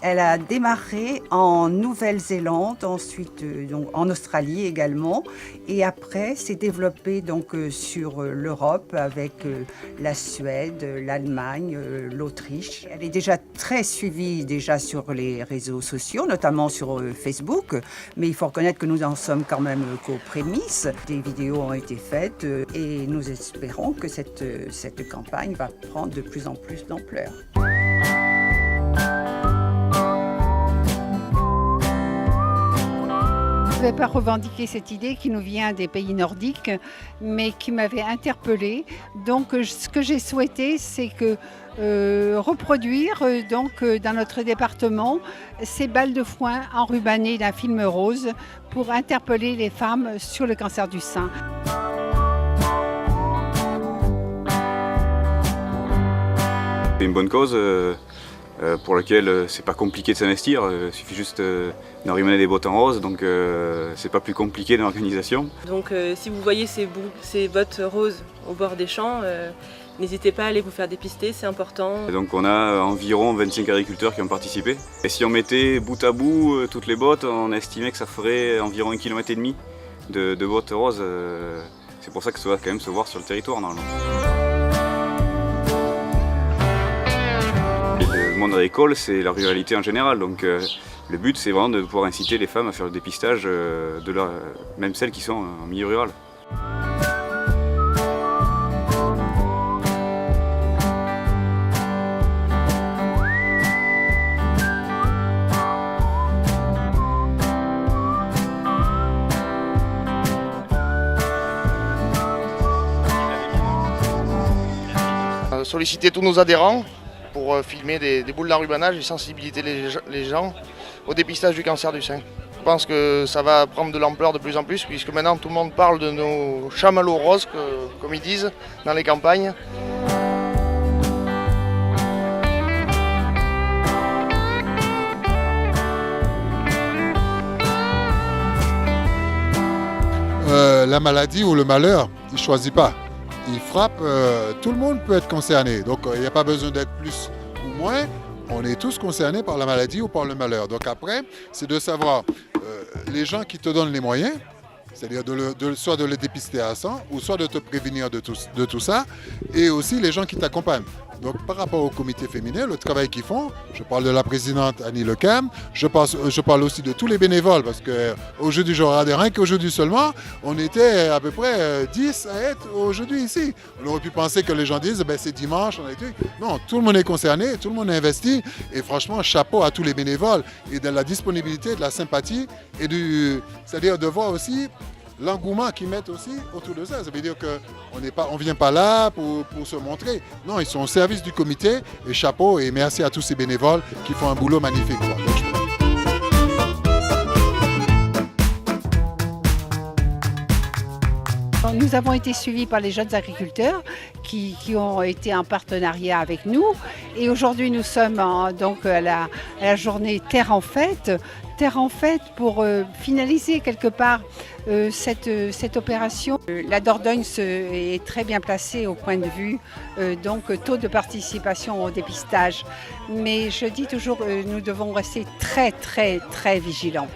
Elle a démarré en Nouvelle-Zélande, ensuite donc en Australie également, et après s'est développée donc sur l'Europe avec la Suède, l'Allemagne, l'Autriche. Elle est déjà très suivie déjà sur les réseaux sociaux, notamment sur Facebook, mais il faut reconnaître que nous en sommes quand même qu'aux prémices. Des vidéos ont été faites et nous espérons que cette campagne va prendre de plus en plus d'ampleur. Je ne vais pas revendiquer cette idée qui nous vient des pays nordiques, mais qui m'avait interpellée. Donc, ce que j'ai souhaité, c'est que reproduire dans notre département ces balles de foin enrubannées d'un film rose pour interpeller les femmes sur le cancer du sein. C'est une bonne cause pour laquelle c'est pas compliqué de s'investir, il suffit juste d'enrubanner des bottes en rose, donc c'est pas plus compliqué dans l'organisation. Donc si vous voyez ces bottes roses au bord des champs, n'hésitez pas à aller vous faire dépister, c'est important. Et donc on a environ 25 agriculteurs qui ont participé. Et si on mettait bout à bout toutes les bottes, on estimait que ça ferait environ 1,5 km de bottes roses. C'est pour ça que ça va quand même se voir sur le territoire normalement. Le monde agricole, c'est la ruralité en général, donc le but c'est vraiment de pouvoir inciter les femmes à faire le dépistage, même celles qui sont en milieu rural. Solliciter tous nos adhérents pour filmer des boules d'enrubanage et sensibiliser les gens au dépistage du cancer du sein. Je pense que ça va prendre de l'ampleur de plus en plus puisque maintenant tout le monde parle de nos chamallows roses, comme ils disent, dans les campagnes. La maladie ou le malheur, il ne choisit pas. Il frappe, tout le monde peut être concerné, donc il n'y a pas besoin d'être plus ou moins, on est tous concernés par la maladie ou par le malheur. Donc après, c'est de savoir les gens qui te donnent les moyens, c'est-à-dire soit de le dépister à 100 ou soit de te prévenir de tout ça, et aussi les gens qui t'accompagnent. Donc par rapport au comité féminin, le travail qu'ils font, je parle de la présidente Annie Lecam, je parle aussi de tous les bénévoles, parce qu'aujourd'hui, je regardais rien qu'aujourd'hui seulement, on était à peu près 10 à être aujourd'hui ici. On aurait pu penser que les gens disent, c'est dimanche, on a été... Non, tout le monde est concerné, tout le monde est investi, et franchement, chapeau à tous les bénévoles, et de la disponibilité, de la sympathie, et c'est-à-dire de voir aussi l'engouement qu'ils mettent aussi autour de ça. Ça veut dire qu'on ne vient pas là pour se montrer. Non, ils sont au service du comité et chapeau et merci à tous ces bénévoles qui font un boulot magnifique. Nous avons été suivis par les jeunes agriculteurs qui ont été en partenariat avec nous. Et aujourd'hui, nous sommes donc à la journée Terre en Fête. Terre en Fête pour finaliser quelque part cette opération. La Dordogne est très bien placée au point de vue donc taux de participation au dépistage. Mais je dis toujours, nous devons rester très vigilants.